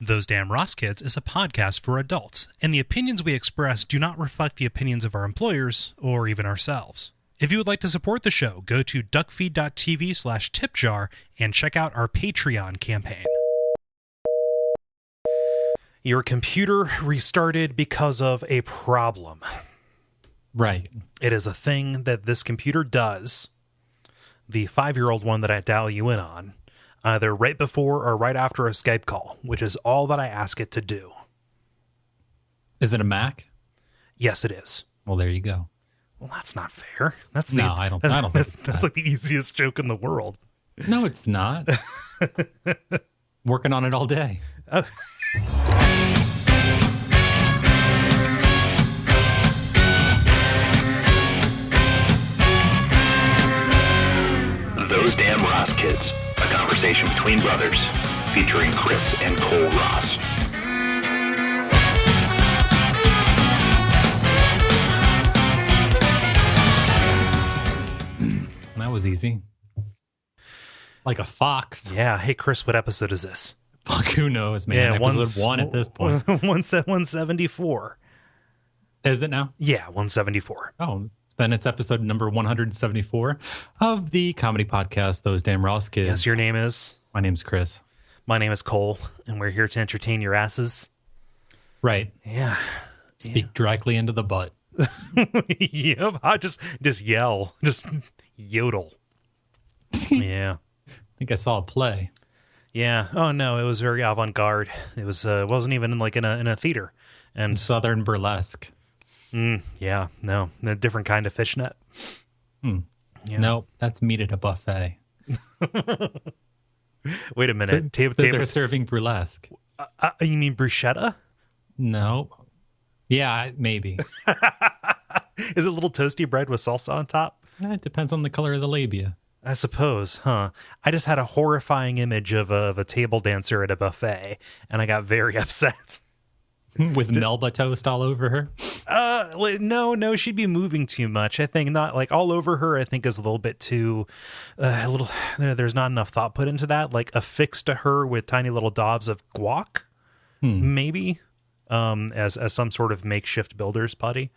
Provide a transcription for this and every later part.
Those Damn Ross Kids is a podcast for adults, and the opinions we express do not reflect the opinions of our employers or even ourselves. If you would like to support the show, go to Duckfeed.tv/tipjar and check out our Patreon campaign. Your computer restarted because of a problem. Right. It is a thing that this computer does. The 5-year-old one that I dial you in on, either right before or right after a Skype call, which is all that I ask it to do. Is it a Mac? Yes, it is. Well, there you go. Well, that's not fair. I don't think that's like the easiest joke in the world. No, it's not. Working on it all day. Oh. Those Damn Ross Kids, a conversation between brothers, featuring Kris and Kole Ross. That was easy. Like a fox. Yeah. Hey, Kris, what episode is this? Fuck, who knows, man? Yeah, episode 1 at this point. 174. Is it now? Yeah, 174. Oh, then it's episode number 174 of the comedy podcast, Those Damn Ross Kids. Yes, your name is? My name's Kris. My name is Kole, and we're here to entertain your asses. Right. Yeah. Speak directly into the butt. Yep. I just yell. Just yodel. Yeah. I think I saw a play. Yeah. Oh no, it was very avant-garde. It was wasn't even in a theater. And Southern burlesque. Yeah, no, a different kind of fishnet. Yeah. No, that's meat at a buffet. Wait a minute. They're serving burlesque. You mean bruschetta? No. Yeah, maybe. Is it little toasty bread with salsa on top? It depends on the color of the labia. I suppose, huh? I just had a horrifying image of a table dancer at a buffet, and I got very upset. With Melba toast all over her? No, she'd be moving too much. I think not like all over her. I think is a little bit too, there's not enough thought put into that. Like affixed to her with tiny little daubs of guac, maybe, as some sort of makeshift builder's putty.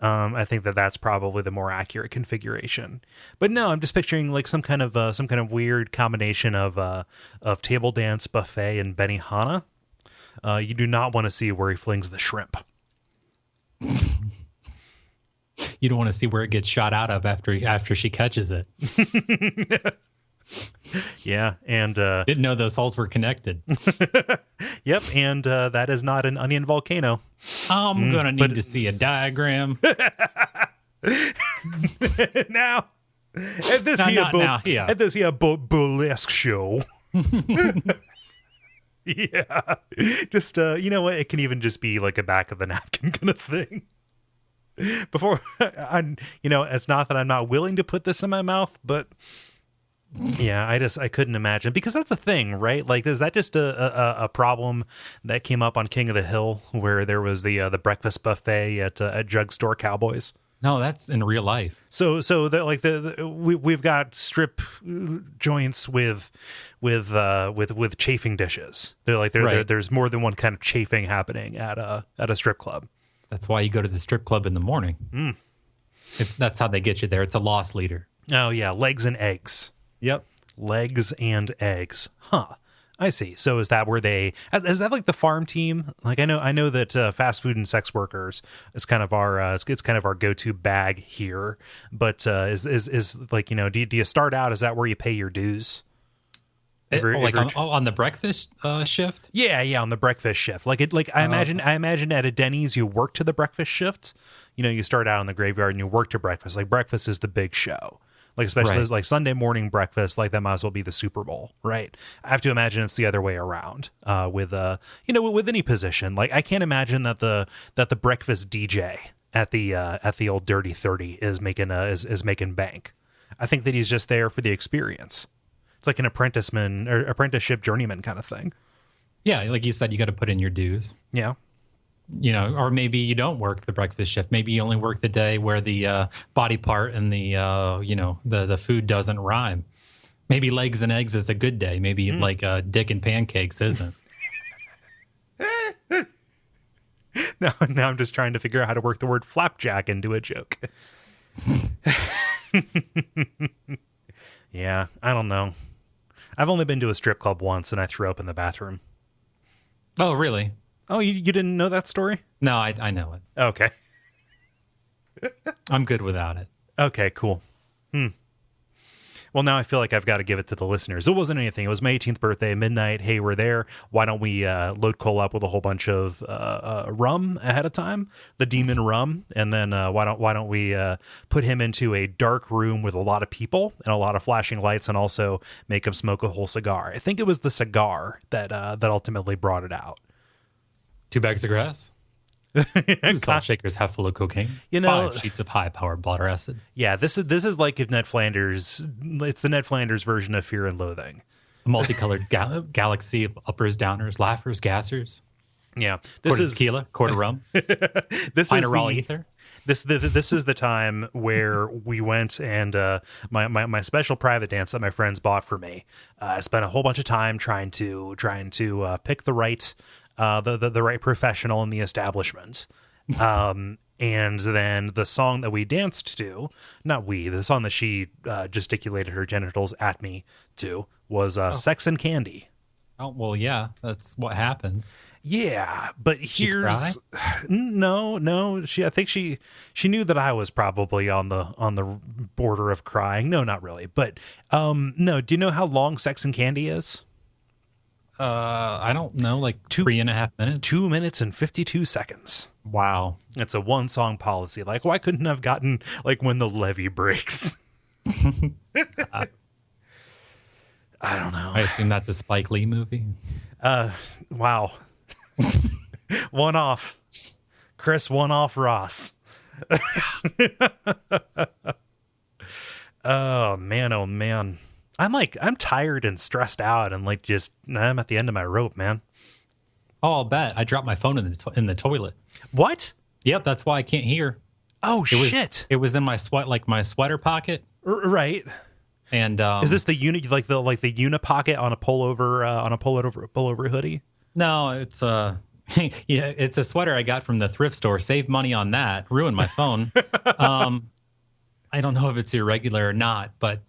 I think that's probably the more accurate configuration. But no, I'm just picturing like some kind of weird combination of table dance, buffet, and Benihana. You do not want to see where he flings the shrimp. You don't want to see where it gets shot out of after she catches it. Yeah, and didn't know those holes were connected. Yep, and that is not an onion volcano. I'm gonna need to see a diagram. Now, at this here burlesque show. Yeah, just you know what? It can even just be like a back of the napkin kind of thing. Before, it's not that I'm not willing to put this in my mouth, but yeah, I couldn't imagine, because that's a thing, right? Like, is that just a problem that came up on King of the Hill, where there was the breakfast buffet at Drugstore Cowboys? No, that's in real life. So we've got strip joints with chafing dishes. There's more than one kind of chafing happening at a strip club. That's why you go to the strip club in the morning. That's how they get you there. It's a loss leader. Oh yeah, legs and eggs. Yep, legs and eggs. Huh. I see. So is that like the farm team? Like I know that fast food and sex workers is kind of our it's kind of our go-to bag here. But is like, do you start out? Is that where you pay your dues? On the breakfast shift? Yeah, on the breakfast shift. I imagine at a Denny's you work to the breakfast shift. You start out in the graveyard and you work to breakfast. Like breakfast is the big show. Like especially like Sunday morning breakfast, like that might as well be the Super Bowl, right? I have to imagine it's the other way around with any position. Like I can't imagine that the breakfast DJ at the old Dirty 30 is making bank. I think that he's just there for the experience. It's like an apprenticeship journeyman kind of thing. Yeah, like you said, you got to put in your dues. Yeah. Or maybe you don't work the breakfast shift. Maybe you only work the day where the body part and the food doesn't rhyme. Maybe legs and eggs is a good day. Maybe like dick and pancakes isn't. Now I'm just trying to figure out how to work the word flapjack into a joke. Yeah, I don't know. I've only been to a strip club once, and I threw up in the bathroom. Oh, really? Oh, you didn't know that story? No, I know it. Okay. I'm good without it. Okay, cool. Well, now I feel like I've got to give it to the listeners. It wasn't anything. It was my 18th birthday, midnight. Hey, we're there. Why don't we load Kole up with a whole bunch of rum ahead of time, the demon rum, and then why don't we put him into a dark room with a lot of people and a lot of flashing lights, and also make him smoke a whole cigar. I think it was the cigar that ultimately brought it out. 2 bags of grass. 2 salt shakers half full of cocaine. 5 sheets of high-powered blotter acid. Yeah, this is like if Ned Flanders. It's the Ned Flanders version of Fear and Loathing. A multicolored galaxy of uppers, downers, laughers, gassers. Yeah, Quarter tequila, quarter rum. This is raw ether. This is the time where we went and my special private dance that my friends bought for me. I spent a whole bunch of time trying to pick the right right professional in the establishment. And then the song that we danced to, the song that she gesticulated her genitals at me to was Sex and Candy. Oh, well, yeah, that's what happens. Yeah, but cry? No. I think she knew that I was probably on the border of crying. No, not really. But no, do you know how long Sex and Candy is? I don't know, like 3.5 minutes. 2 minutes and 52 seconds. Wow. It's a one song policy. Like, why couldn't I have gotten like When the Levee Breaks? I don't know. I assume that's a Spike Lee movie. Wow. One off. Chris, one off Ross. Oh man. I'm tired and stressed out and I'm at the end of my rope, man. Oh, I'll bet. I dropped my phone in the toilet. What? Yep, that's why I can't hear. Oh, shit. It was in my my sweater pocket. Right. And is this the the uni pocket on a pullover hoodie? No, it's it's a sweater I got from the thrift store. Saved money on that. Ruined my phone. I don't know if it's irregular or not, but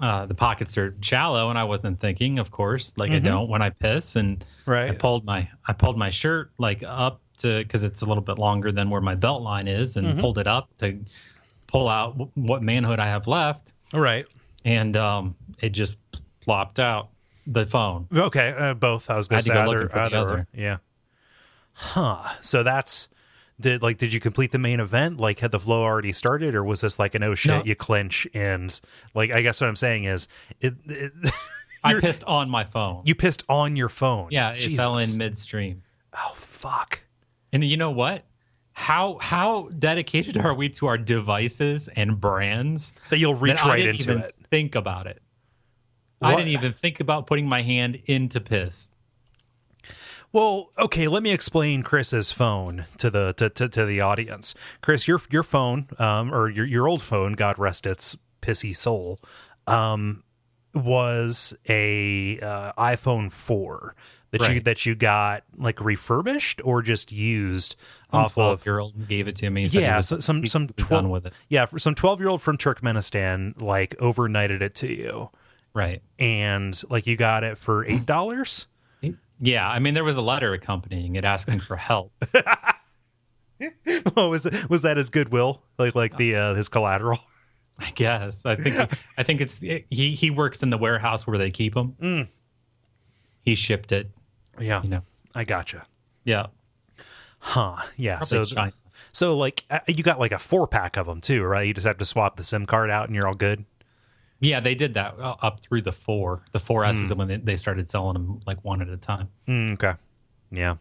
the pockets are shallow, and I wasn't thinking, of course, like I don't when I piss. And right. I pulled my shirt like up to, because it's a little bit longer than where my belt line is, and pulled it up to pull out what manhood I have left. All right. And it just plopped out, the phone. Okay, both. I was going to say either. Yeah. Huh. So did you complete the main event? Like, had the flow already started, or was this like an oh shit, no, you clinch and like? I guess what I'm saying is I pissed on my phone. You pissed on your phone. Yeah, it fell in midstream. Oh fuck! And you know what? How dedicated are we to our devices and brands that you'll reach right into it? Think about it. What? I didn't even think about putting my hand into piss. Well, okay, let me explain Chris's phone to the audience. Chris, your phone, or your old phone, God rest its pissy soul, was a iPhone 4 that you got like refurbished or just used. Some 12-year-old gave it to me. Yeah, some done with it. Yeah, some 12-year-old from Turkmenistan like overnighted it to you, right? And like you got it for $8. Yeah, I mean there was a letter accompanying it asking for help. Well, was that his goodwill, like the his collateral? I guess. I think it's he works in the warehouse where they keep them. He shipped it. Yeah, I gotcha. Yeah. Huh. Yeah. Probably So like you got like a 4-pack of them too, right? You just have to swap the SIM card out and you're all good. Yeah, they did that up through the 4. The 4S is when they started selling them like one at a time. Okay. Yeah.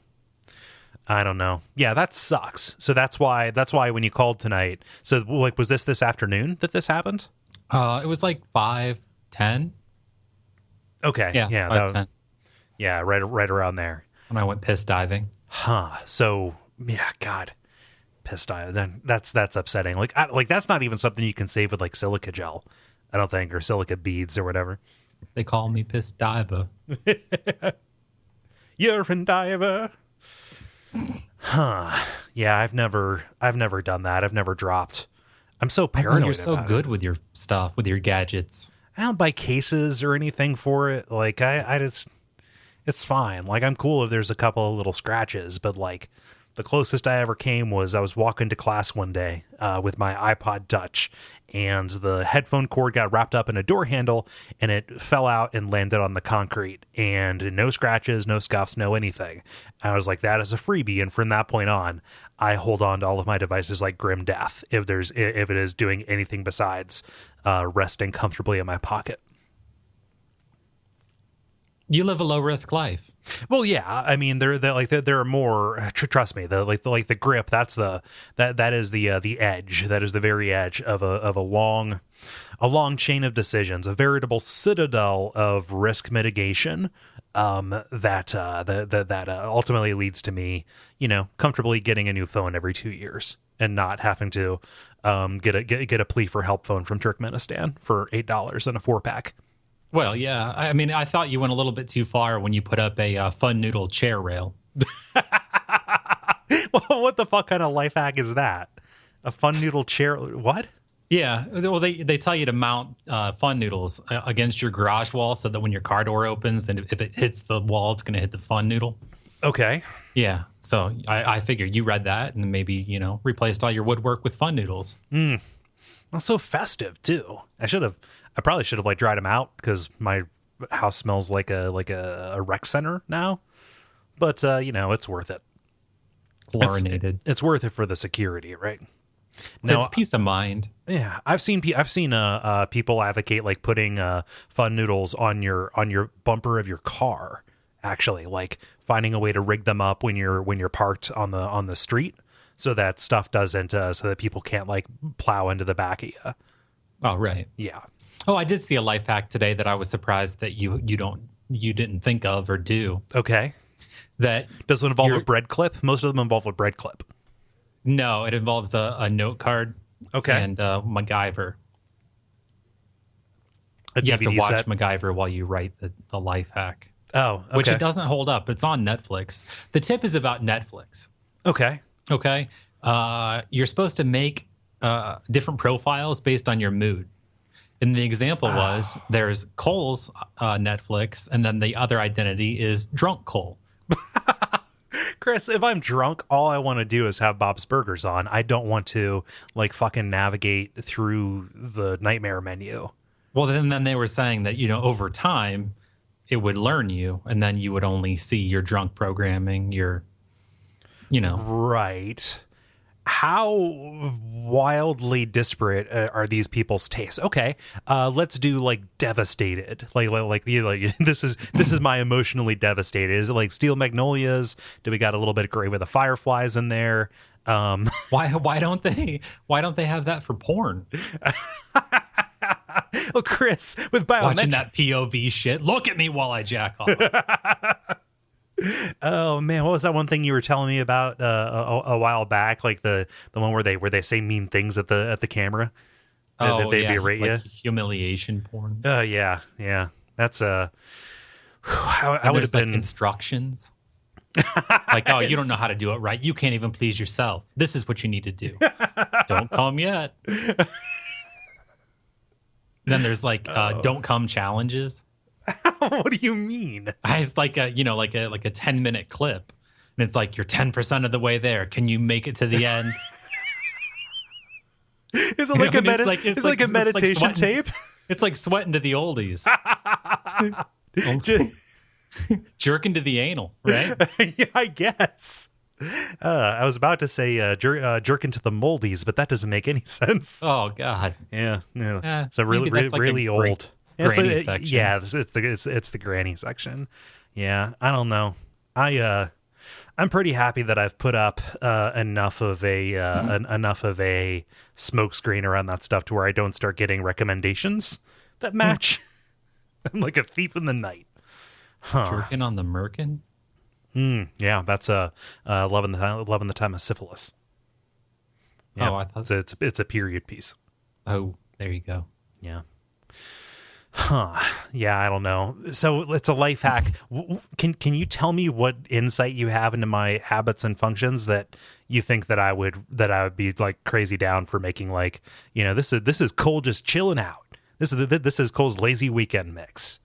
I don't know. Yeah, that sucks. So that's why when you called tonight. So like, was this afternoon that this happened? It was like 5:10. Okay. Yeah. 5:10. Yeah. Right around there. When I went piss diving. Huh. So yeah, God, piss diving. Then that's upsetting. Like that's not even something you can save with like silica gel, I don't think, or silica beads or whatever. They call me piss diver. Urine diver. Yeah, I've never done that. I've never dropped. I'm so I paranoid. know you're so about good it. with your stuff, with your gadgets. I don't buy cases or anything for it. Like I just, it's fine. Like I'm cool if there's a couple of little scratches, but like the closest I ever came was I was walking to class one day with my iPod Touch, and the headphone cord got wrapped up in a door handle, and it fell out and landed on the concrete. And no scratches, no scuffs, no anything. I was like, that is a freebie. And from that point on, I hold on to all of my devices like grim death if it is doing anything besides resting comfortably in my pocket. You live a low risk life. Well, yeah. I mean, there are more. Trust me. The grip. That is the edge. That is the very edge of a long chain of decisions, a veritable citadel of risk mitigation. That ultimately leads to me, comfortably getting a new phone every 2 years and not having to get a plea for help phone from Turkmenistan for $8 and a 4-pack. Well, yeah. I mean, I thought you went a little bit too far when you put up a Fun Noodle chair rail. Well, what the fuck kind of life hack is that? A Fun Noodle chair? What? Yeah. Well, they tell you to mount Fun Noodles against your garage wall so that when your car door opens, then if it hits the wall, it's going to hit the Fun Noodle. Okay. Yeah. So I figured you read that and maybe, replaced all your woodwork with Fun Noodles. Well, so festive too. I probably should have like dried them out because my house smells like a rec center now. But it's worth it. Chlorinated. It's worth it for the security, right? It's peace of mind. Yeah, I've seen people advocate like putting Fun Noodles on your bumper of your car. Actually, like finding a way to rig them up when you're parked on the street, so that stuff doesn't so that people can't like plow into the back of you. Oh, right. Yeah. Oh, I did see a life hack today that I was surprised that you didn't think of or do. Okay. That does it involve a bread clip? Most of them involve a bread clip. No, it involves a note card. Okay. And MacGyver. You have to watch MacGyver while you write the life hack. Oh, okay. Which it doesn't hold up. It's on Netflix. The tip is about Netflix. Okay. Okay. You're supposed to make different profiles based on your mood. And the example was there's Kole's Netflix, and then the other identity is Drunk Kole. Chris, if I'm drunk, all I want to do is have Bob's Burgers on. I don't want to like fucking navigate through the nightmare menu. Well, then they were saying that, over time it would learn you, and then you would only see your drunk programming, Right. How wildly disparate are these people's tastes? Okay, let's do like devastated. Like this is my emotionally devastated. Is it like Steel Magnolias? Do we got a little bit of Grave with the Fireflies in there? Why don't they have that for porn? Well, Chris, with biometric, watching that POV shit. Look at me while I jack off. Oh man, what was that one thing you were telling me about a while back? Like the one where they say mean things at the camera. Oh, they yeah, berate like you. Humiliation porn. Yeah. That's I would have been instructions. Like, oh, you don't know how to do it right. You can't even please yourself. This is what you need to do. Don't come yet. Then there's like don't come challenges. What do you mean? It's like a 10-minute clip, and it's like you're 10% of the way there. Can you make it to the end? Is it like a meditation tape? It's like sweating to the oldies. Jerking to the anal, right? Yeah, I guess. I was about to say jerk into the moldies, but that doesn't make any sense. Oh God. Yeah. So really old. Granny section. Yeah, it's the granny section. Yeah, I don't know. I'm pretty happy that I've put up enough of a smoke screen around that stuff to where I don't start getting recommendations that match. I'm like a thief in the night. Jerking on the merkin. Yeah, that's loving the time of syphilis. Yeah, I thought it's a period piece. Oh, there you go. Yeah. Yeah, I don't know. So it's a life hack. Can you tell me what insight you have into my habits and functions that you think that I would be like crazy down for making, like, this is Kole just chilling out. This is Kole's lazy weekend mix.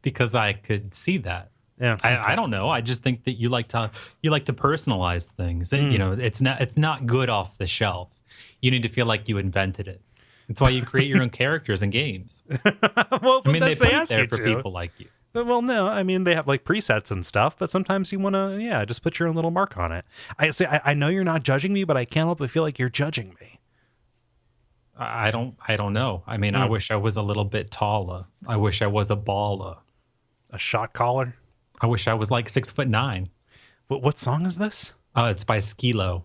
Because I could see that. Yeah, okay. I don't know. I just think that you like to personalize things. It's not good off the shelf. You need to feel like you invented it. That's why you create your own characters in games. Well, I mean, they put it ask there you for to. people like you. Well, no, I mean, they have like presets and stuff, but sometimes you want to, just put your own little mark on it. I know you're not judging me, but I can't help but feel like you're judging me. I don't know. I mean, I wish I was a little bit taller. I wish I was a baller. A shot caller? I wish I was like 6'9". What song is this? It's by Skilo.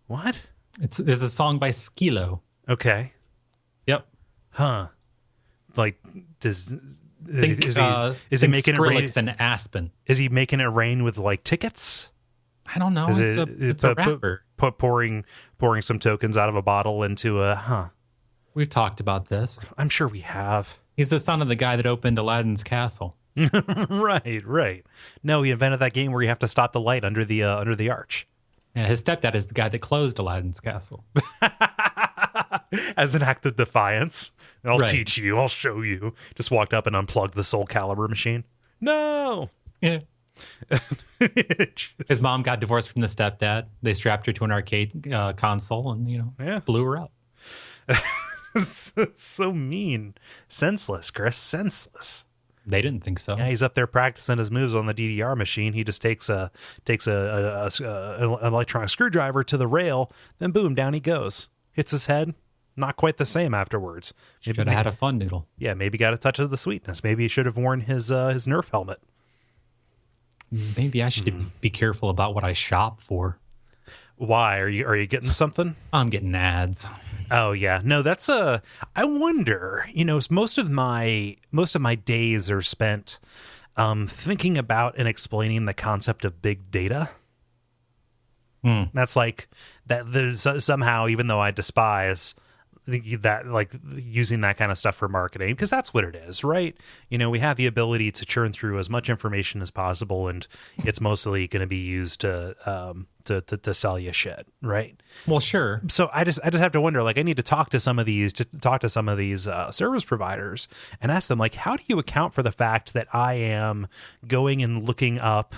What? It's a song by Skilo. Okay. Yep. Huh. Like, is he making it rain? Skrillex and Aspen. Is he making it rain with like tickets? I don't know. It's a rapper. Pouring some tokens out of a bottle into a We've talked about this. I'm sure we have. He's the son of the guy that opened Aladdin's castle. Right. No, he invented that game where you have to stop the light under the arch. Yeah, his stepdad is the guy that closed Aladdin's castle. As an act of defiance. I'll Right. teach you. I'll show you. Just walked up and unplugged the Soul Calibur machine. No. Yeah. His mom got divorced from the stepdad. They strapped her to an arcade console and, blew her up. So mean. Senseless, Chris. Senseless. They didn't think so. Yeah, he's up there practicing his moves on the DDR machine. He just takes an electronic screwdriver to the rail, then boom, down he goes. Hits his head. Not quite the same afterwards. Should have had a fun noodle. Yeah, maybe got a touch of the sweetness. Maybe he should have worn his Nerf helmet. Maybe I should be careful about what I shop for. Why? Are you getting something? I'm getting ads. Oh yeah. No, that's I wonder, most of my days are spent thinking about and explaining the concept of big data. That's like that there's somehow, even though I despise that, like using that kind of stuff for marketing, because that's what it is, right? We have the ability to churn through as much information as possible, and it's mostly going to be used to sell you shit, right? Well, sure. So I just have to wonder, like, I need to talk to some of these service providers and ask them, like, how do you account for the fact that I am going and looking up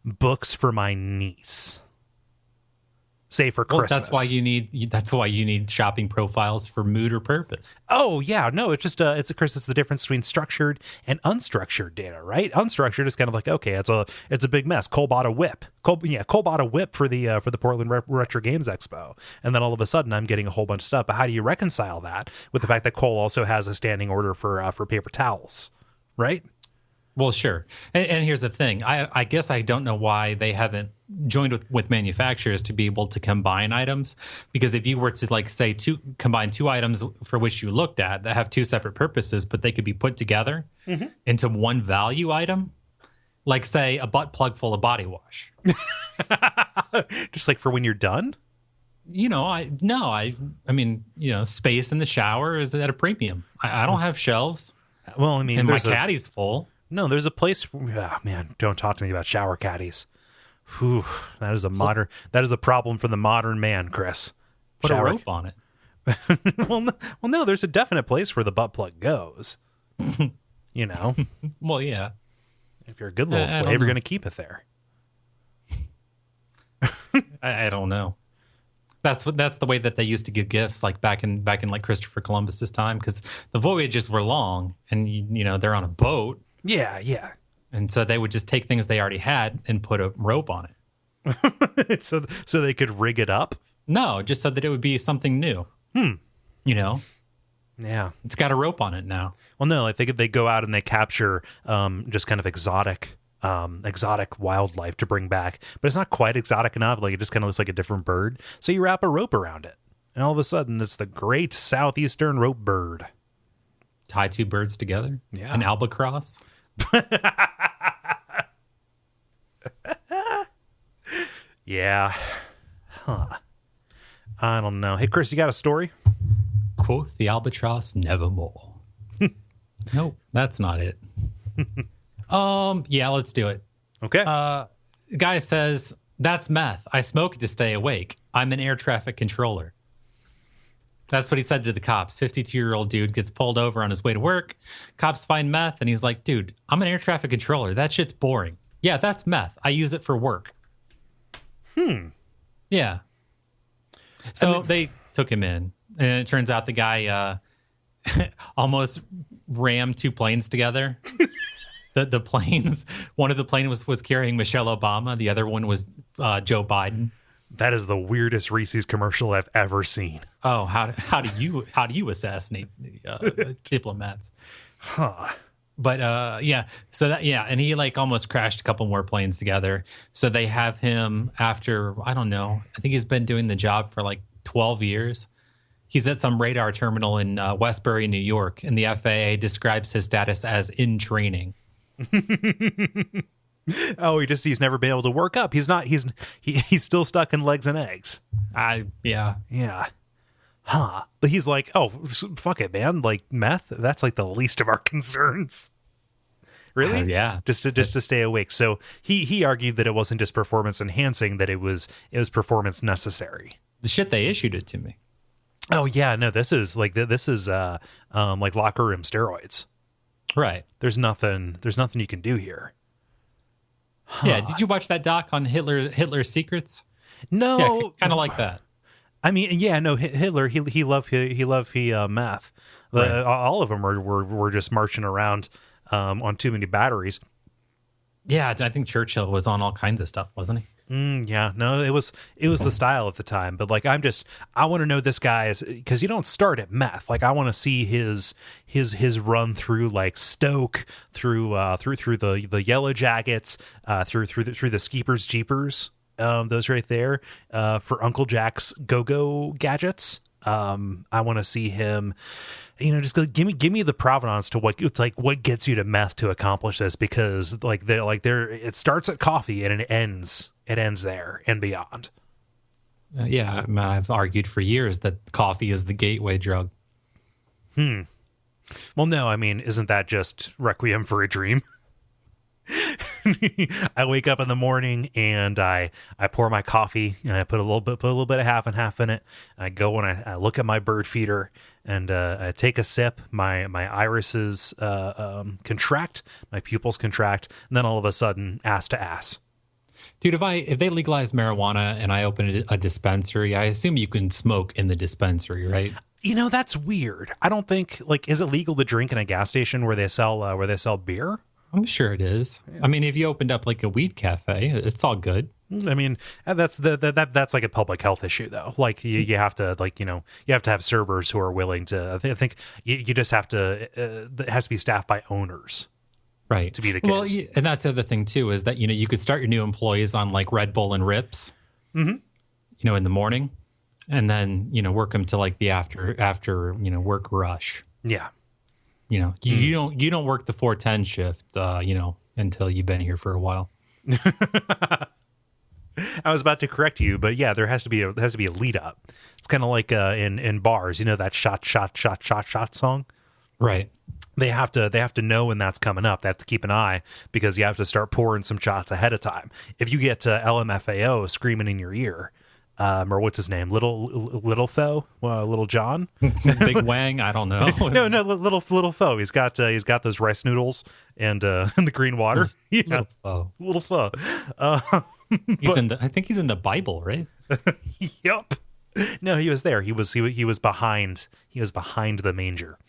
books for my niece? Say for Christmas. That's why you need shopping profiles for mood or purpose. Oh yeah, no, it's just Chris, it's the difference between structured and unstructured data, right? Unstructured is kind of like, okay, it's a big mess. Cole bought a whip. Cole bought a whip for the Portland Retro Games Expo, and then all of a sudden I'm getting a whole bunch of stuff. But how do you reconcile that with the fact that Cole also has a standing order for paper towels, right? Well, sure. And here's the thing. I guess I don't know why they haven't joined with manufacturers to be able to combine items. Because if you were to, like, say, combine two items for which you looked at that have two separate purposes, but they could be put together into one value item, like, say, a butt plug full of body wash. Just like for when you're done? I mean, space in the shower is at a premium. I don't have shelves. Well, I mean, and my caddy's full. No, there's a place. Oh, man, don't talk to me about shower caddies. Whew, that is a problem for the modern man, Chris. Put a rope on it. well, no, there's a definite place where the butt plug goes. Well, yeah. If you're a good little slave, you're going to keep it there. I don't know. That's the way that they used to give gifts, like back in like Christopher Columbus's time, because the voyages were long, and they're on a boat. Yeah. And so they would just take things they already had and put a rope on it. so they could rig it up? No, just so that it would be something new. Yeah. It's got a rope on it now. Well, no, I think they go out and they capture just kind of exotic wildlife to bring back, but it's not quite exotic enough. Like, it just kind of looks like a different bird. So you wrap a rope around it, and all of a sudden it's the great southeastern rope bird. Tie two birds together? Yeah. An albatross? Yeah. Huh. I don't know. Hey, Chris, you got a story? Quoth the albatross nevermore. Nope, that's not it. Yeah, let's do it. Okay. Guy says, that's meth. I smoke it to stay awake. I'm an air traffic controller. That's what he said to the cops. 52-year-old dude gets pulled over on his way to work. Cops find meth, and he's like, dude, I'm an air traffic controller. That shit's boring. Yeah, that's meth. I use it for work. Yeah. So they took him in, and it turns out the guy almost rammed two planes together. The planes, one of the planes was carrying Michelle Obama. The other one was Joe Biden. That is the weirdest Reese's commercial I've ever seen. Oh, how do you assassinate the diplomats? Huh. But and he like almost crashed a couple more planes together. So they have him after, I don't know, I think he's been doing the job for like 12 years. He's at some radar terminal in Westbury, New York, and the FAA describes his status as in training. Oh, he's never been able to work up. He's still stuck in legs and eggs. Yeah. Huh. But he's like, oh, fuck it, man. Like meth, that's like the least of our concerns. Really? Yeah. Just to stay awake. So he argued that it wasn't just performance enhancing, that it was performance necessary. The shit they issued it to me. Oh yeah, no, this is like locker room steroids. Right. There's nothing you can do here. Huh. Yeah. Did you watch that doc on Hitler's secrets? No. Yeah, kind of like that. I mean, yeah, no, Hitler, he loved meth. Right. All of them were just marching around on too many batteries. Yeah, I think Churchill was on all kinds of stuff, wasn't he? Yeah, no, it was the style at the time. But like, I want to know this guy's, because you don't start at meth. Like, I want to see his run through like Stoke, through the Yellow Jackets, through the Skeepers Jeepers. Those right there, for Uncle Jack's go-go gadgets. I want to see him, just give me the provenance to what gets you to meth to accomplish this, because it starts at coffee and it ends there and beyond. Yeah, man, I've argued for years that coffee is the gateway drug. Well, no, I mean, isn't that just Requiem for a Dream? I wake up in the morning and I pour my coffee and I put a little bit of half and half in it. I go and I look at my bird feeder and I take a sip. My irises contract, my pupils contract, and then all of a sudden, ass to ass. Dude, if they legalize marijuana and I open a dispensary, I assume you can smoke in the dispensary, right? That's weird. I don't think, is it legal to drink in a gas station where they sell beer? I'm sure it is. Yeah. I mean, if you opened up like a weed cafe, it's all good. I mean, that's like a public health issue, though. Like you have to you have to have servers who are willing to. I think you just have to. It has to be staffed by owners, right? To be the case. Well, and that's the other thing too, is that you could start your new employees on like Red Bull and Rips, in the morning, and then work them to like the after work rush. Yeah. You don't work the 410 shift, until you've been here for a while. I was about to correct you, but yeah, there has to be a lead up. It's kind of like in bars, that shot song, right? They have to know when that's coming up. They have to keep an eye, because you have to start pouring some shots ahead of time. If you get LMFAO screaming in your ear. Or what's his name? Little Foe? Little John? Big Wang? I don't know. No, Little Foe. He's got those rice noodles and the green water. Yeah. Little Foe. I think he's in the Bible, right? Yep. No, he was there. He was behind the manger.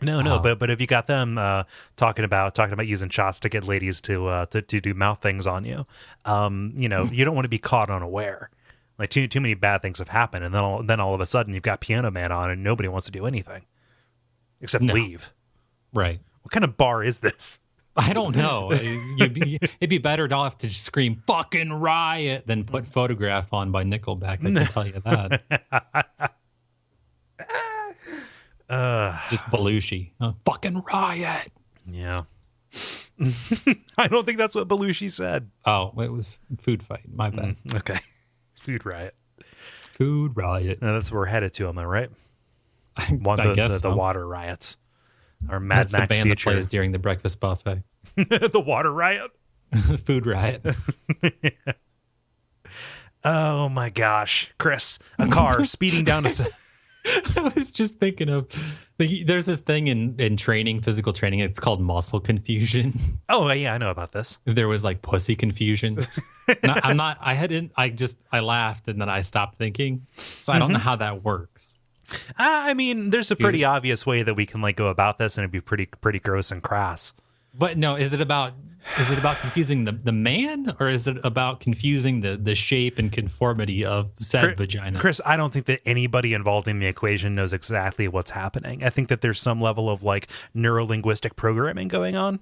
No, but if you got them talking about using shots to get ladies to do mouth things on you, you don't want to be caught unaware. Like too many bad things have happened, and then all of a sudden you've got Piano Man on, and nobody wants to do anything except leave. Right? What kind of bar is this? I don't know. It'd be better to have to just scream "fucking riot" than put "Photograph" on by Nickelback. I can tell you that. Just Belushi, "fucking riot." Yeah. I don't think that's what Belushi said. Oh, it was Food Fight. My bad. Okay. Food Riot. Food Riot. No, that's where we're headed to, am I right? I guess the water riots. Or Mad That's Max the band Future. that plays during the breakfast buffet. The Water Riot. Food riot. Oh my gosh, Chris! A car speeding down a. I was just thinking of there's this thing in training, physical training. It's called muscle confusion. Oh yeah, I know about this. There was like pussy confusion. I laughed and then I stopped thinking. So I don't know how that works. I mean, there's a pretty obvious way that we can like go about this, and it'd be pretty gross and crass. But no, is it about confusing the man, or is it about confusing the shape and conformity of said vagina? Chris, I don't think that anybody involved in the equation knows exactly what's happening. I think that there's some level of like neuro-linguistic programming going on.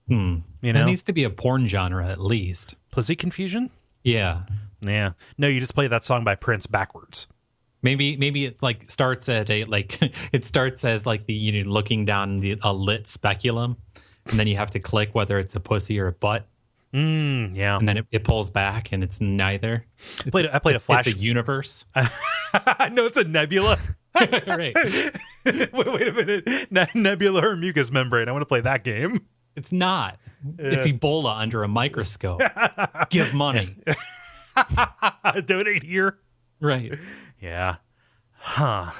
You know, It needs to be a porn genre at least. Pussy confusion? Yeah. Yeah. No, you just play that song by Prince backwards. Maybe it like starts at it starts as like looking down a lit speculum, and then you have to click whether it's a pussy or a butt. Yeah. And then it pulls back and it's neither. I played a flash. It's a universe. No, it's a nebula. Right. Wait a minute. Nebula or mucous membrane. I want to play that game. It's not. It's Ebola under a microscope. Give money. Donate here. Right. Yeah. Huh.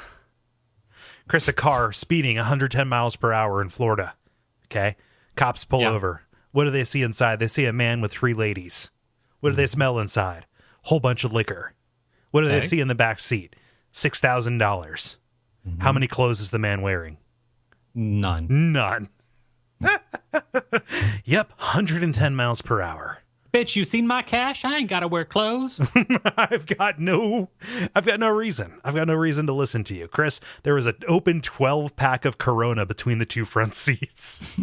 Chris, a car speeding 110 miles per hour in Florida. Okay. Cops pull over. What do they see inside? They see a man with 3 ladies. What do they smell inside? Whole bunch of liquor. What do they see in the back seat? $6,000. How many clothes is the man wearing? None. Yep. 110 miles per hour. Bitch, you seen my cash? I ain't gotta wear clothes. I've got no reason. I've got no reason to listen to you. Chris, there was an open 12-pack of Corona between the 2 front seats.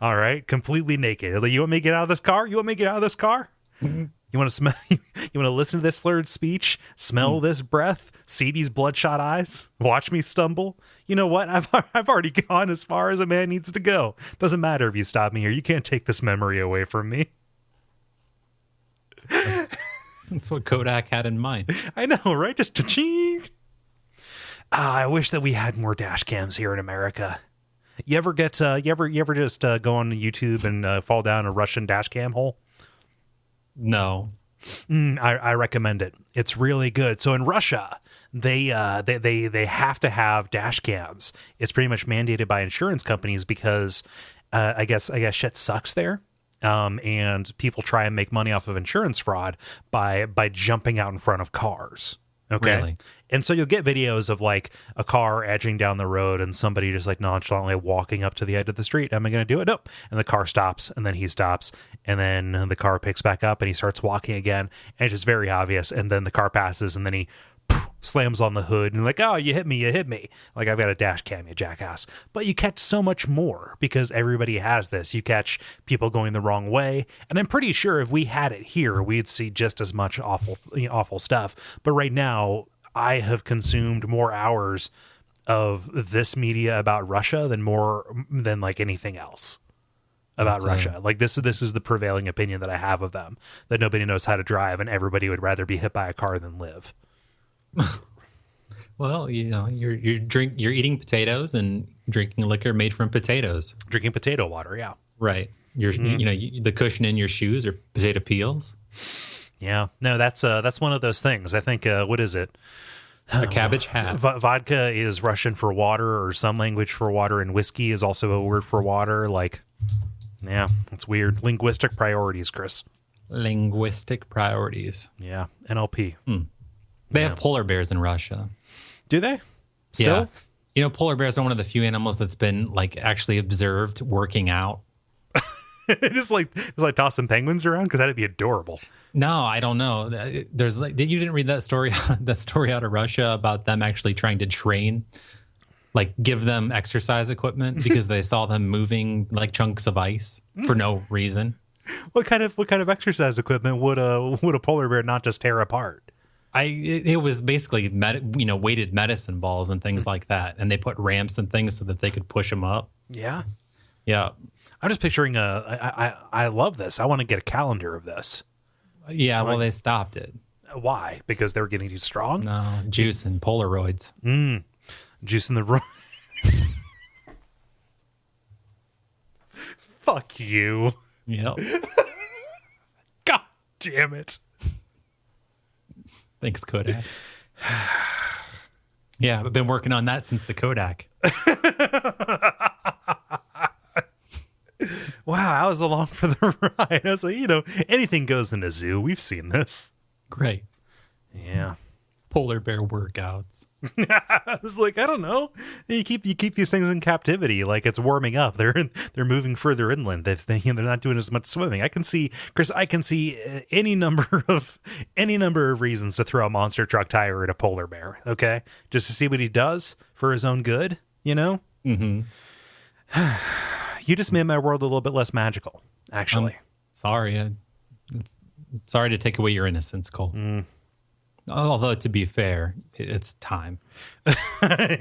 All right. Completely naked. You want me to get out of this car? You want me to get out of this car? You want to smell? You want to listen to this slurred speech? Smell this breath? See these bloodshot eyes? Watch me stumble? You know what? I've already gone as far as a man needs to go. Doesn't matter if you stop me here. You can't take this memory away from me. That's what Kodak had in mind. I know, right? Just cha-ching. I wish that we had more dash cams here in America. You ever get you ever just go on YouTube and fall down a Russian dash cam hole? No. I recommend it. It's really good. So in Russia, they have to have dash cams. It's pretty much mandated by insurance companies because I guess shit sucks there. And people try and make money off of insurance fraud by jumping out in front of cars. Okay. Really? And so you'll get videos of like a car edging down the road and somebody just like nonchalantly walking up to the edge of the street. Am I going to do it? Nope. And the car stops and then he stops and then the car picks back up and he starts walking again. And it's just very obvious. And then the car passes and then he slams on the hood and like, oh, you hit me. Like, I've got a dash cam, you jackass. But you catch so much more because everybody has this. You catch people going the wrong way. And I'm pretty sure if we had it here, we'd see just as much awful stuff. But right now, I have consumed more hours of this media about Russia than like anything else about Russia. Like this is the prevailing opinion that I have of them, that nobody knows how to drive and everybody would rather be hit by a car than live. Well, you're eating potatoes and drinking liquor made from potatoes. Drinking potato water, yeah. Right. The cushion in your shoes are potato peels. Yeah. No, that's one of those things. I think what is it? A cabbage hat. Vodka is Russian for water, or some language for water, and whiskey is also a word for water. Like, yeah, it's weird. Linguistic priorities, Chris. Linguistic priorities. Yeah. NLP. They have polar bears in Russia. Do they? Still? Yeah. Polar bears are one of the few animals that's been like actually observed working out. just like tossing penguins around, because that'd be adorable. No, I don't know. There's like, you didn't read that story out of Russia about them actually trying to train, like give them exercise equipment because they saw them moving like chunks of ice for no reason. What kind of exercise equipment would a polar bear not just tear apart? It was basically weighted medicine balls and things like that, and they put ramps and things so that they could push them up. Yeah. I'm just picturing I love this. I want to get a calendar of this. Yeah, well, they stopped it. Why? Because they were getting too strong? No, juice and Polaroids. Juice in the Fuck you. Yep. God damn it. Thanks, Kodak. Yeah, I've been working on that since the Kodak. Wow, I was along for the ride. I was like, anything goes in a zoo. We've seen this. Great. Yeah. Polar bear workouts. I was like, I don't know. You keep these things in captivity, like it's warming up. They're moving further inland. They're not doing as much swimming. I can see, Chris. I can see any number of reasons to throw a monster truck tire at a polar bear. Okay, just to see what he does for his own good. Mm-hmm. You just made my world a little bit less magical. Actually, sorry. Sorry to take away your innocence, Cole. Although, to be fair, it's time.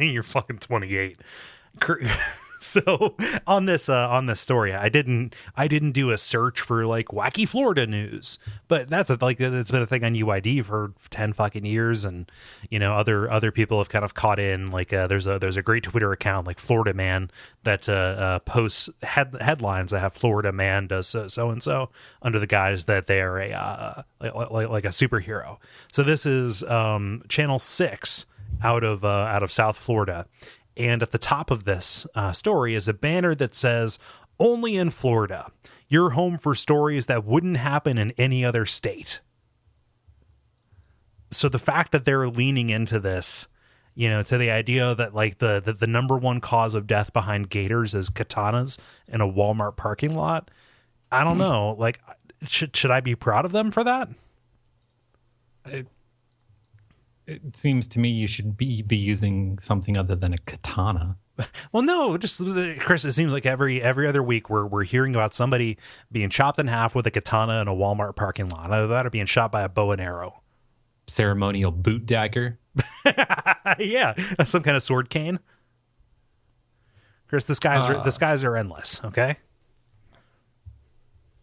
You're fucking 28. So on this story, I didn't do a search for like wacky Florida news, but it's been a thing on UID for 10 fucking years, and other people have kind of caught in. Like there's a great Twitter account like Florida Man that posts headlines that have Florida Man does so and so under the guise that they are a like a superhero. So this is Channel 6 out of South Florida. And at the top of this story is a banner that says, "Only in Florida, you're home for stories that wouldn't happen in any other state." So the fact that they're leaning into this, to the idea that like the number one cause of death behind gators is katanas in a Walmart parking lot, I don't know. Like, should I be proud of them for that? It seems to me you should be using something other than a katana. Well, no, just Chris. It seems like every other week we're hearing about somebody being chopped in half with a katana in a Walmart parking lot. Either that or being shot by a bow and arrow. Ceremonial boot dagger. Yeah, some kind of sword cane. Chris, the skies are endless. Okay.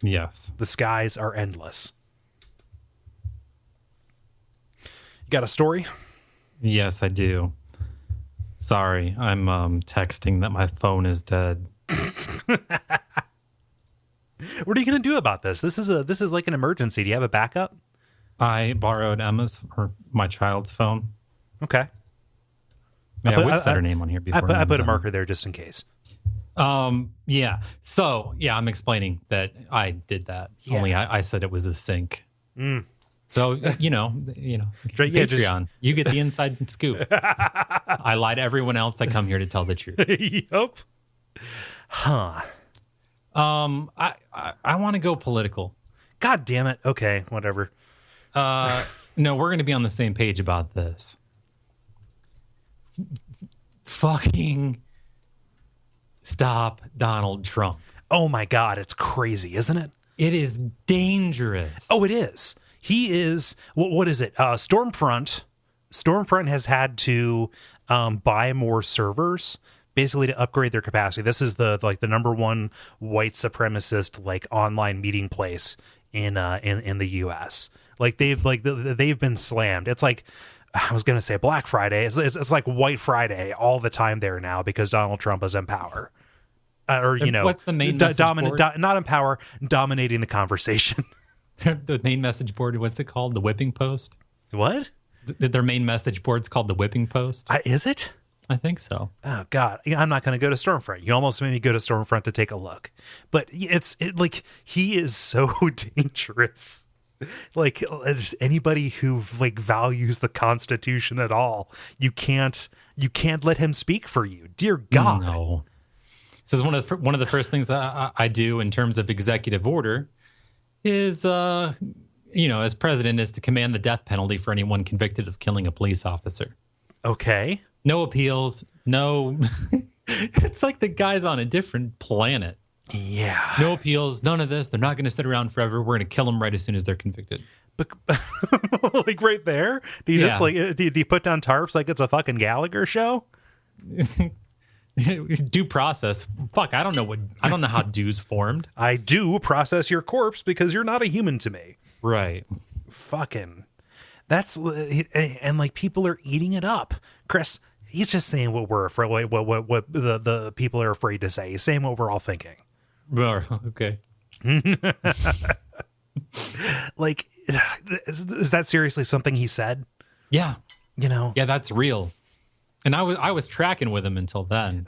Yes, the skies are endless. Got a story? Yes, I do. Sorry, I'm texting that my phone is dead. What are you going to do about this? This is like an emergency. Do you have a backup? I borrowed Emma's or my child's phone. Okay. Yeah, we've said her name on here before. I put a marker there just in case. Yeah. So yeah, I'm explaining that I did that. Yeah. Only I said it was a sync. So, Patreon, you get the inside scoop. I lie to everyone else. I come here to tell the truth. Yep. Huh. I want to go political. God damn it. Okay, whatever. No, we're going to be on the same page about this. Fucking stop Donald Trump. Oh my God, it's crazy, isn't it? It is dangerous. Oh, it is. He is, what is it? Stormfront has had to buy more servers basically to upgrade their capacity. This is the number one white supremacist like online meeting place in the US. Like they've been slammed. It's like, I was going to say Black Friday. It's like White Friday all the time there now because Donald Trump is in power. What's the main message board? Not in power, dominating the conversation. The main message board, what's it called? The whipping post? What? Their main message board's called the whipping post. Is it? I think so. Oh, God. I'm not going to go to Stormfront. You almost made me go to Stormfront to take a look. But like, he is so dangerous. Like, just anybody who like values the Constitution at all, you can't let him speak for you. Dear God. No. This is one of the first things I do in terms of executive order. Is, as president, is to command the death penalty for anyone convicted of killing a police officer. Okay. No appeals. No. It's like the guy's on a different planet. Yeah. No appeals. None of this. They're not going to sit around forever. We're going to kill them right as soon as they're convicted. But, like right there? Do you just like, do you put down tarps like it's a fucking Gallagher show? Due process. Fuck, I don't know how due's formed. I do process your corpse because you're not a human to me. Right. Fucking. That's, and like people are eating it up. Chris, he's just saying what we're afraid, what the people are afraid to say. He's saying what we're all thinking. Okay. Like, is that seriously something he said? Yeah. You know? Yeah, that's real. And I was tracking with him until then.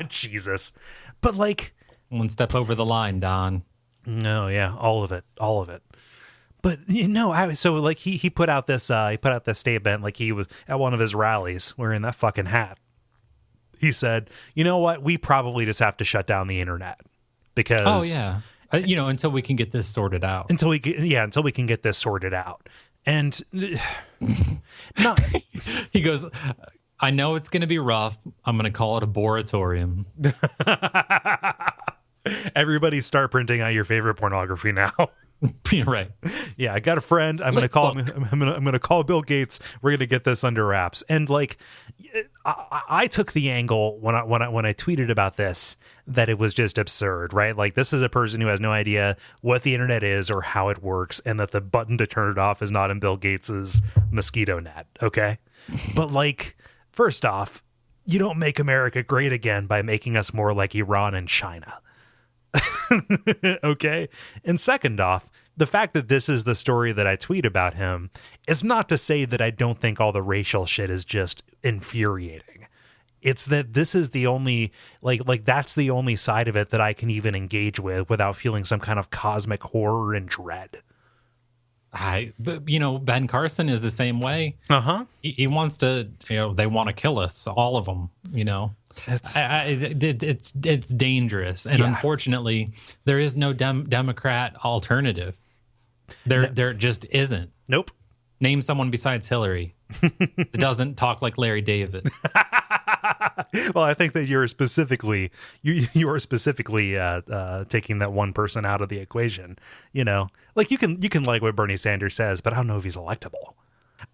Jesus. But like, One step over the line, Don. no, yeah, all of it. But you know, so like he put out this statement, like he was at one of his rallies wearing that fucking hat. He said, "You know what? We probably just have to shut down the internet because Oh yeah, until we can get this sorted out. until we can get this sorted out." And not He goes, I know it's going to be rough. I'm going to call it a moratorium. everybody start printing out your favorite pornography now. Right. Yeah, I got a friend. I'm gonna call Bill Gates. We're gonna get this under wraps. And like, I took the angle when I tweeted about this that it was just absurd, right? Like, this is a person who has no idea what the internet is or how it works, and that the button to turn it off is not in Bill Gates's mosquito net. Okay, but like, first off, you don't make America great again by making us more like Iran and China. Okay. And second off, the fact that this is the story that I tweet about him is not to say that I don't think all the racial shit is just infuriating. It's that this is the only like that's the only side of it that I can even engage with without feeling some kind of cosmic horror and dread. Ben Carson is the same way. He wants to, they want to kill us, all of them, It's dangerous, and unfortunately, there is no Democrat alternative. There just isn't. Nope. Name someone besides Hillary that doesn't talk like Larry David. Well, I think that you're specifically taking that one person out of the equation. Like you can like what Bernie Sanders says, but I don't know if he's electable.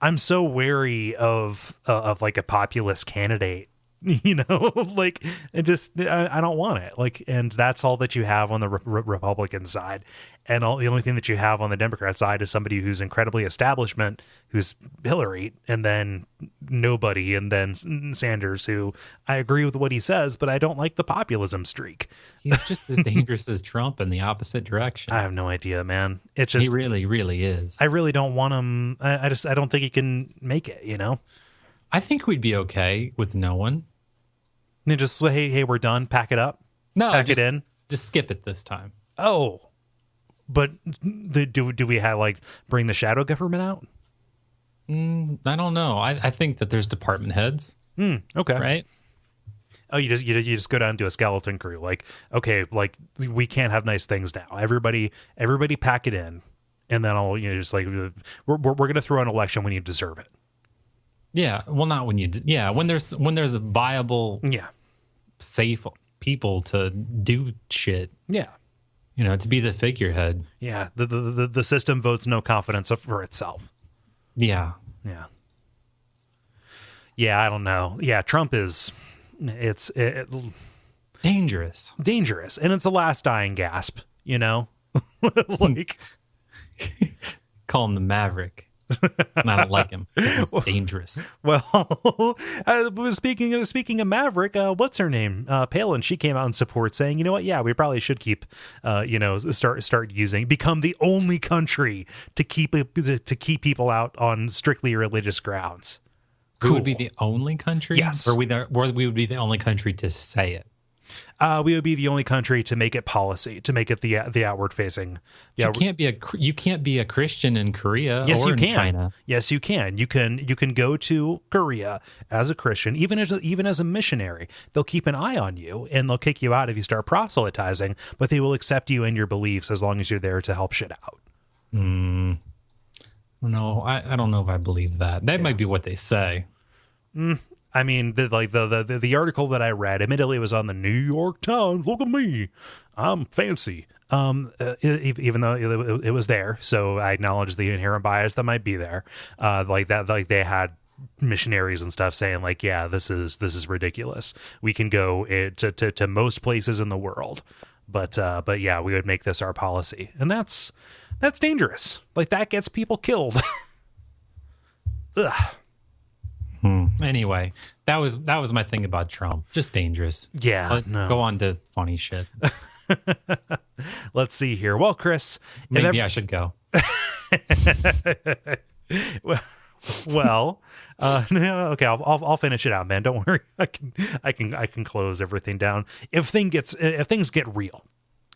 I'm so wary of like a populist candidate. Like, and just I don't want it. Like, and that's all that you have on the Republican side, and the only thing that you have on the Democrat side is somebody who's incredibly establishment, who's Hillary, and then nobody, and then Sanders, who I agree with what he says, but I don't like the populism streak. He's just as dangerous as Trump in the opposite direction. I have no idea, man. It's just, he really, really is. I really don't want him. I don't think he can make it. I think we'd be okay with no one. And just hey, we're done. Pack it up. No, pack it in. Just skip it this time. Oh, but do we have bring the shadow government out? I don't know. I think that there's department heads. Okay, right. Oh, you just go down to a skeleton crew. We can't have nice things now. Everybody pack it in, and then we're gonna throw an election when you deserve it. Yeah, well, not when when there's a viable, safe people to do shit. Yeah, to be the figurehead. Yeah, the system votes no confidence for itself. Yeah. I don't know. Yeah, Trump is dangerous, and it's the last dying gasp. Call him the Maverick. I don't like him. He's dangerous. Well, speaking of Maverick, what's her name? Palin. She came out in support, saying, "You know what? Yeah, we probably should become the only country to keep people out on strictly religious grounds." Cool. We would be the only country. Yes, or we would be the only country to say it. We would be the only country to make it policy, to make it the outward facing. Yeah, you can't be a Christian in Korea. Yes, or you in can. China. Yes, you can. You can go to Korea as a Christian, even as a missionary. They'll keep an eye on you, and they'll kick you out if you start proselytizing. But they will accept you and your beliefs as long as you're there to help shit out. No, I don't know if I believe that. That might be what they say. I mean, the article that I read, admittedly, it was on the New York Times. Look at me, I'm fancy. Even though it was there, so I acknowledge the inherent bias that might be there. They had missionaries and stuff saying yeah, this is ridiculous. We can go to most places in the world, but yeah, we would make this our policy, and that's dangerous. That gets people killed. Ugh. Anyway, that was my thing about Trump. Just dangerous. Yeah. Go on to funny shit. Let's see here. Well, Chris, maybe I should go. well, no, okay, I'll finish it out, man. Don't worry. I can close everything down. If things get real,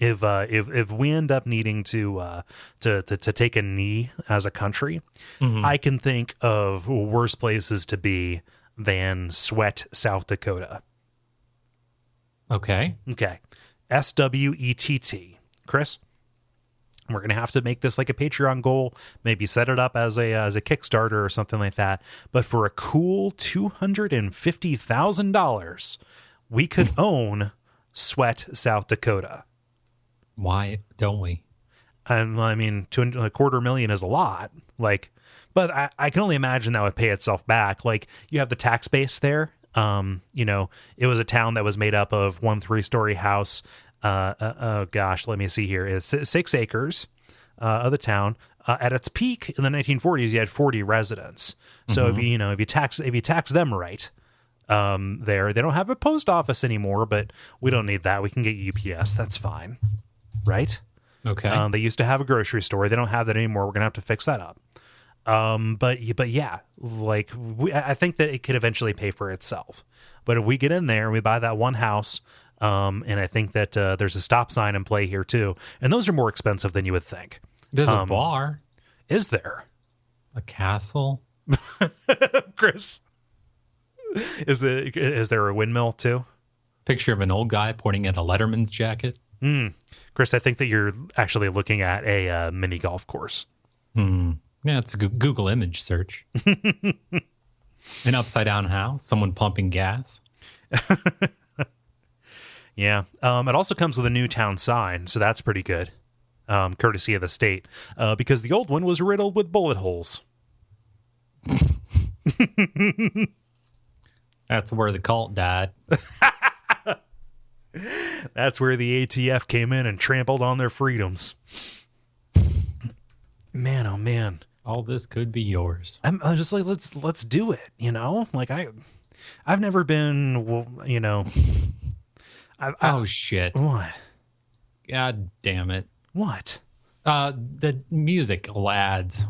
if we end up needing to take a knee as a country, I can think of worse places to be than Sweat, South Dakota. Okay. SWETT. Chris, we're gonna have to make this like a Patreon goal. Maybe set it up as a Kickstarter or something like that. But for a cool $250,000, we could own Sweat, South Dakota. Why don't we? And I mean, $250,000 is a lot. Like, but I can only imagine that would pay itself back. Like, you have the tax base there. It was a town that was made up of 1 3-story house. Oh gosh, let me see here. It's 6 acres of the town. At its peak in the 1940s, you had 40 residents. So if you tax them right, they don't have a post office anymore, but we don't need that. We can get UPS. That's fine, right? Okay. They used to have a grocery store. They don't have that anymore. We're gonna have to fix that up. But yeah, like I think that it could eventually pay for itself. But if we get in there and we buy that one house, and I think that there's a stop sign in play here too, and those are more expensive than you would think. There's a bar. Is there? A castle? Chris, is there a windmill too? Picture of an old guy pointing at a Letterman's jacket. Chris, I think that you're actually looking at a mini golf course. Yeah, it's a Google image search. An upside down house, someone pumping gas. Yeah. It also comes with a new town sign, so that's pretty good. Courtesy of the state, because the old one was riddled with bullet holes. That's where the cult died. That's where the ATF came in and trampled on their freedoms. Man, oh man. All this could be yours. I'm just like, let's do it, Like I've never been, Oh shit. What? God damn it. What? The music lads.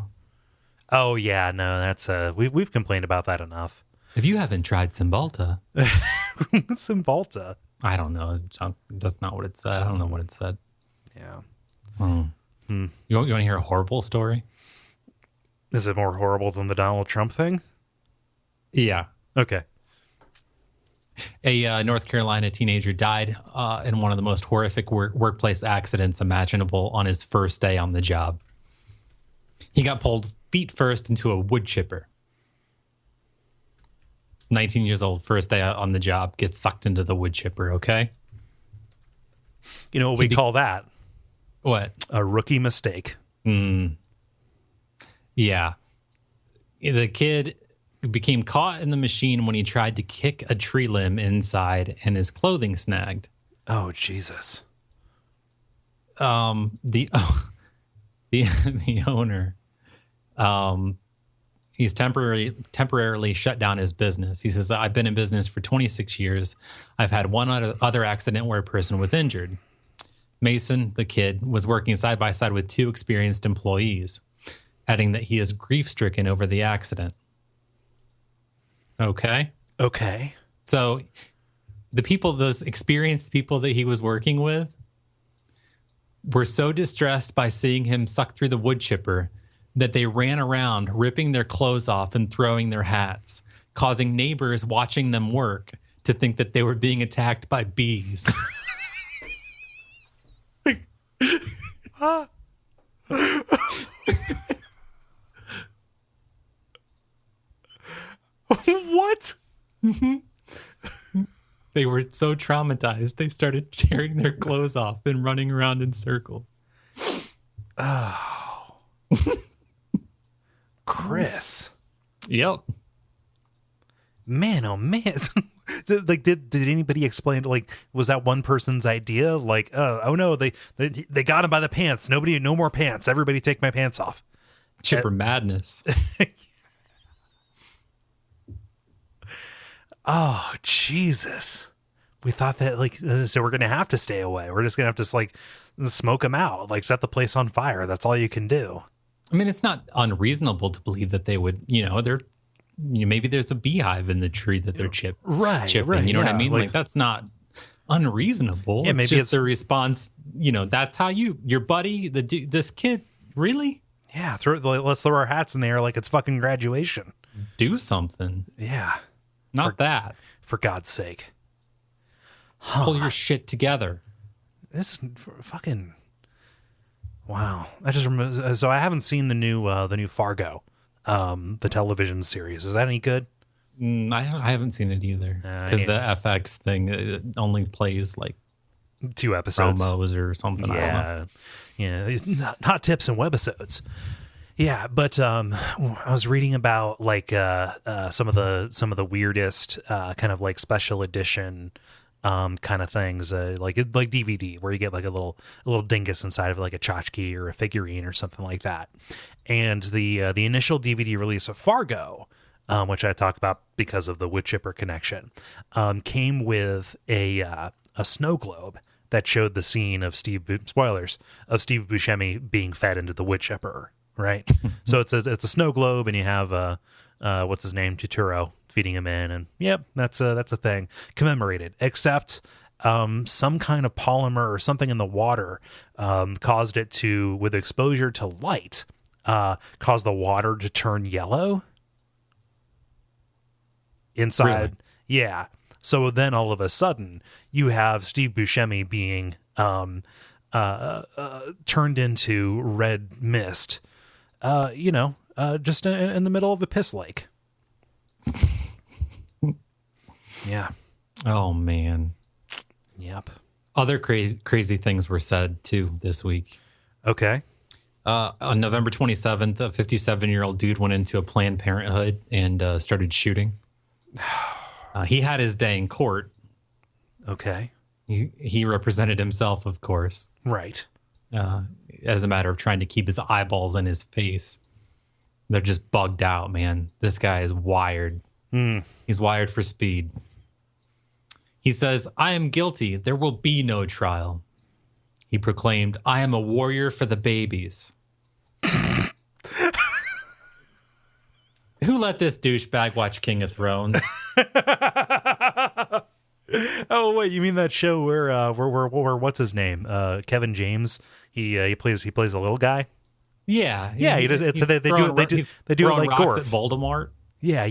Oh yeah, no, that's we've complained about that enough. If you haven't tried Cymbalta. What's Cymbalta? I don't know. That's not what it said. I don't know what it said. Yeah. You want to hear a horrible story? Is it more horrible than the Donald Trump thing? Yeah. Okay. A North Carolina teenager died in one of the most horrific workplace accidents imaginable on his first day on the job. He got pulled feet first into a wood chipper. 19 years old, first day on the job, gets sucked into the wood chipper, okay? You know what we call that? What? A rookie mistake. Yeah. The kid became caught in the machine when he tried to kick a tree limb inside and his clothing snagged. Oh, Jesus. The owner, he's temporarily shut down his business. He says, I've been in business for 26 years. I've had one other accident where a person was injured. Mason, the kid, was working side by side with 2 experienced employees, adding that he is grief-stricken over the accident. Okay. So those experienced people that he was working with were so distressed by seeing him suck through the wood chipper that they ran around ripping their clothes off and throwing their hats, causing neighbors watching them work to think that they were being attacked by bees. What? They were so traumatized, they started tearing their clothes off and running around in circles. Oh. Chris. Yep. Man, oh man. Like, did anybody explain, like, was that one person's idea? Like, oh no, they got him by the pants. No more pants. Everybody take my pants off. Chipper madness. Oh, Jesus. we thought that like so we're gonna have to stay away. We're just gonna have to like smoke them out, like set the place on fire. That's all you can do. I mean, it's not unreasonable to believe that they would, maybe there's a beehive in the tree that they're chipping. Right. You know what I mean? Like that's not unreasonable. Yeah, it's maybe just it's the response. That's how your buddy, this kid, really? Yeah, let's throw our hats in the air like it's fucking graduation. Do something. Yeah. Not that. For God's sake. Pull your shit together. This fucking wow. I just remember. So I haven't seen the new Fargo, the television series. Is that any good? I haven't seen it either because the FX thing it only plays like 2 episodes, promos or something. Yeah, hot tips and webisodes. Yeah, but I was reading about like some of the weirdest kind of like special edition kind of things, like DVD, where you get like a little dingus inside of like a tchotchke or a figurine or something like that. And the initial DVD release of Fargo, which I talk about because of the wood chipper connection, came with a snow globe that showed the scene of Steve Buscemi being fed into the wood chipper. Right. So it's a snow globe, and you have what's his name, Turturro, feeding him in, and yep, that's a thing commemorated. Except some kind of polymer or something in the water caused it to, with exposure to light, cause the water to turn yellow inside. Really? Yeah. So then all of a sudden you have Steve Buscemi being turned into red mist. Just in the middle of a piss lake. Yeah. Oh, man. Yep. Other crazy things were said, too, this week. Okay. On November 27th, a 57-year-old dude went into a Planned Parenthood and started shooting. He had his day in court. Okay. He represented himself, of course. Right. As a matter of trying to keep his eyeballs in his face. They're just bugged out, man. This guy is wired. He's wired for speed. He says, "I am guilty. There will be no trial." He proclaimed, "I am a warrior for the babies." Who let this douchebag watch King of Thrones? Oh wait, you mean that show where what's his name? Kevin James. He plays a little guy. Yeah, he does. They do it like rocks Dwarf at Voldemort. Yeah.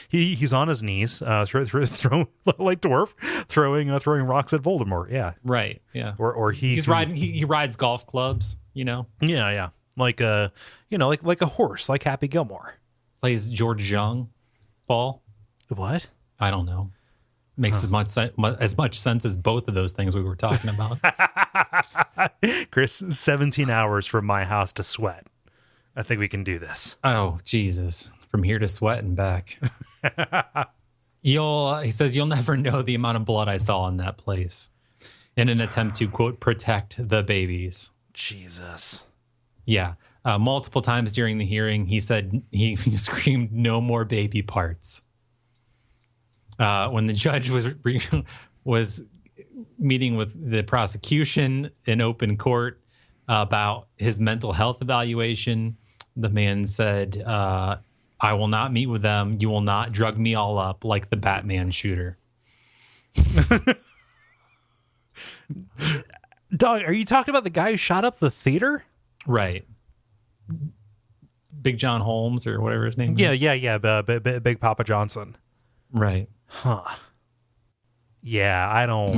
He's on his knees, throw like Dwarf, throwing rocks at Voldemort. Yeah, right. Yeah, or he's riding. He rides golf clubs. Yeah. Like like a horse, like Happy Gilmore. Plays George Young. Paul. What? I don't know. Makes as much sense as both of those things we were talking about. Chris, 17 hours from my house to Sweat. I think we can do this. Oh, Jesus. From here to Sweat and back. He says, "You'll never know the amount of blood I saw in that place," in an attempt to, quote, protect the babies. Jesus. Yeah. Multiple times during the hearing, he said he screamed, "No more baby parts." When the judge was meeting with the prosecution in open court about his mental health evaluation, the man said, "I will not meet with them. You will not drug me all up like the Batman shooter." Dog, are you talking about the guy who shot up the theater? Right. Big John Holmes or whatever his name is. Yeah. Big Papa Johnson. Right. Huh. Yeah, I don't...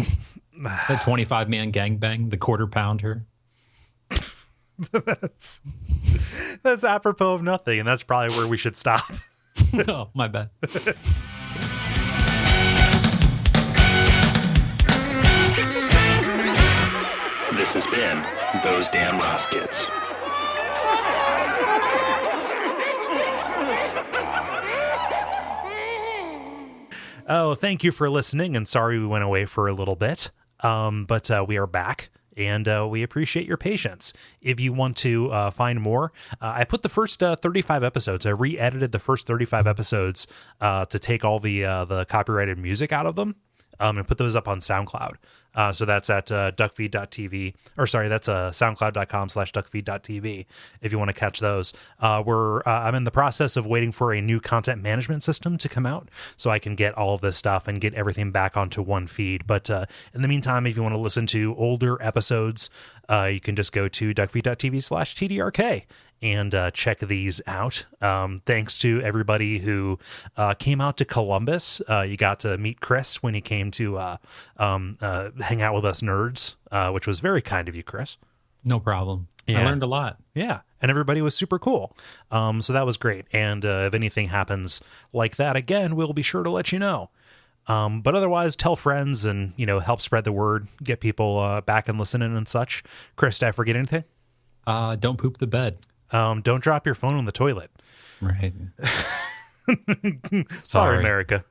The 25-man gangbang, the quarter pounder. That's apropos of nothing, and that's probably where we should stop. Oh, my bad. This has been Those Damn Roskits. Oh, thank you for listening, and sorry we went away for a little bit, but we are back, and we appreciate your patience. If you want to find more, I put the first 35 episodes. I re-edited the first 35 episodes to take all the copyrighted music out of them. and put those up on SoundCloud. So that's at Duckfeed.tv, or sorry, that's SoundCloud.com/Duckfeed.tv if you want to catch those. I'm in the process of waiting for a new content management system to come out so I can get all of this stuff and get everything back onto one feed. But in the meantime, if you want to listen to older episodes, you can just go to Duckfeed.tv/TDRK and check these out. Thanks to everybody who came out to Columbus. You got to meet Kris when he came to hang out with us nerds, which was very kind of you, Kris. No problem. Yeah. I learned a lot. Yeah, and everybody was super cool. So that was great. And if anything happens like that again, we'll be sure to let you know. But otherwise, tell friends and, help spread the word, get people back and listening and such. Kris, did I forget anything? Don't poop the bed. Don't drop your phone on the toilet. Right. Sorry, America.